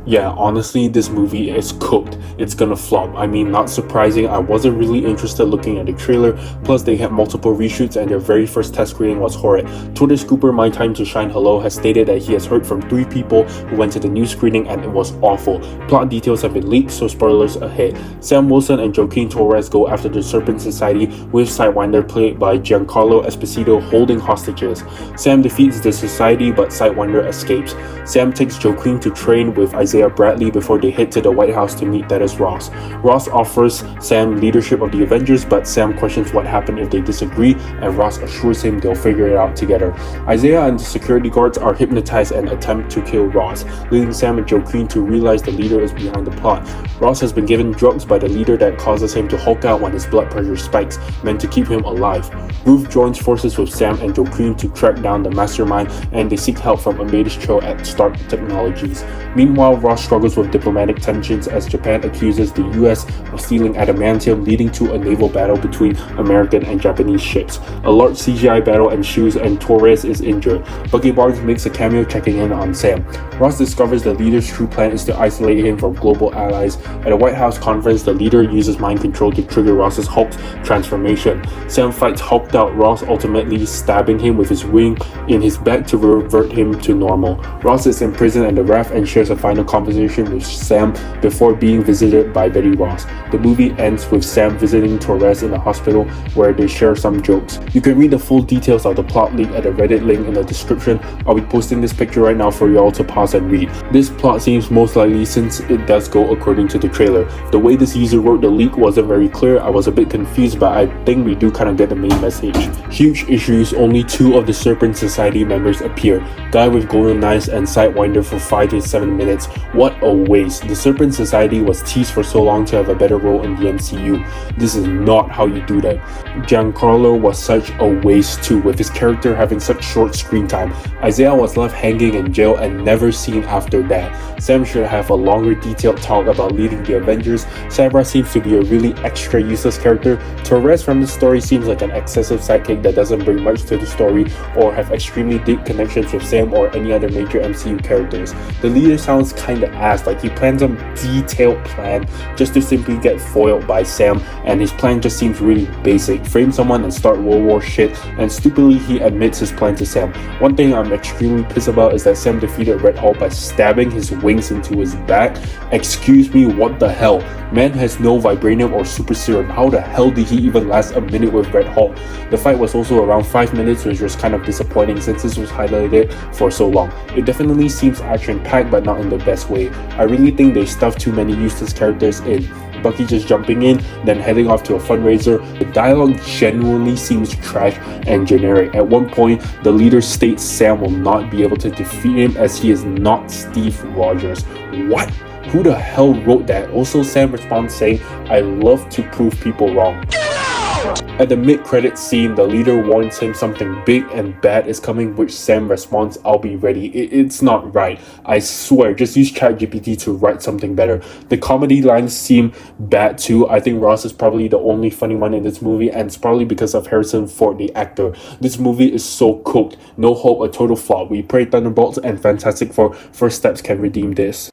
Yeah, honestly, this movie is cooked. It's gonna flop. I mean, not surprising. I wasn't really interested looking at the trailer. Plus, they had multiple reshoots and their very first test screening was horrid. Twitter scooper My Time to Shine Hello has stated that he has heard from 3 people who went to the new screening and it was awful. Plot details have been leaked, so spoilers ahead. Sam Wilson and Joaquin Torres go after the Serpent Society, with Sidewinder played by Giancarlo Esposito holding hostages. Sam defeats the society, but Sidewinder escapes. Sam takes Joaquin to train with Isaiah Bradley before they head to the White House to meet Dennis Ross. Ross offers Sam leadership of the Avengers, but Sam questions what happened if they disagree, and Ross assures him they'll figure it out together. Isaiah and the security guards are hypnotized and attempt to kill Ross, leading Sam and Joaquin to realize the leader is behind the plot. Ross has been given drugs by the leader that causes him to Hulk out when his blood pressure spikes, meant to keep him alive. Ruth joins forces with Sam and Joaquin to track down the mastermind, and they seek help from Amadeus Cho at Stark Technologies. Meanwhile, Ross struggles with diplomatic tensions as Japan accuses the US of stealing adamantium, leading to a naval battle between American and Japanese ships. A large CGI battle ensues and Torres is injured. Bucky Barnes makes a cameo checking in on Sam. Ross discovers the leader's true plan is to isolate him from global allies. At a White House conference, the leader uses mind control to trigger Ross's Hulk transformation. Sam fights Hulked out Ross, ultimately stabbing him with his wing in his back to revert him to normal. Ross is imprisoned at the raft and shares a final conversation with Sam before being visited by Betty Ross. The movie ends with Sam visiting Torres in a hospital where they share some jokes. You can read the full details of the plot leak at the Reddit link in the description. I'll be posting this picture right now for y'all to pause and read. This plot seems most likely since it does go according to the trailer. The way this user wrote the leak wasn't very clear. I was a bit confused, but I think we do kind of get the main message. Huge issues, only 2 of the Serpent Society members appear. Guy with golden knives and Sidewinder for 5 to 7 minutes. What a waste. The Serpent Society was teased for so long to have a better role in the MCU. This is not how you do that. Giancarlo was such a waste too, with his character having such short screen time. Isaiah was left hanging in jail and never seen after that. Sam should have a longer detailed talk about leading the Avengers. Sabra seems to be a really extra useless character. Torres from the story seems like an excessive sidekick that doesn't bring much to the story or have extremely deep connections with Sam or any other major MCU characters. The leader sounds kinda ass, like he plans a detailed plan just to simply get foiled by Sam, and his plan just seems really basic. Frame someone and start World War shit, and stupidly he admits his plan to Sam. One thing I'm extremely pissed about is that Sam defeated Red Hulk by stabbing his wings into his back. Excuse me, what the hell? Man has no vibranium or super serum. How the hell did he even last a minute with Red Hulk? The fight was also around 5 minutes, which was kind of disappointing since this was highlighted for so long. It definitely seems action-packed, but not in the best way. I really think they stuffed too many useless characters in. Bucky just jumping in, then heading off to a fundraiser. The dialogue genuinely seems trash and generic. At one point, the leader states Sam will not be able to defeat him as he is not Steve Rogers. What? Who the hell wrote that? Also, Sam responds saying, "I love to prove people wrong." At the mid-credits scene, the leader warns him something big and bad is coming, which Sam responds, "I'll be ready." It's not right. I swear, just use ChatGPT to write something better. The comedy lines seem bad too. I think Ross is probably the only funny one in this movie, and it's probably because of Harrison Ford, the actor. This movie is so cooked. No hope, a total flop. We pray Thunderbolts and Fantastic Four first steps can redeem this.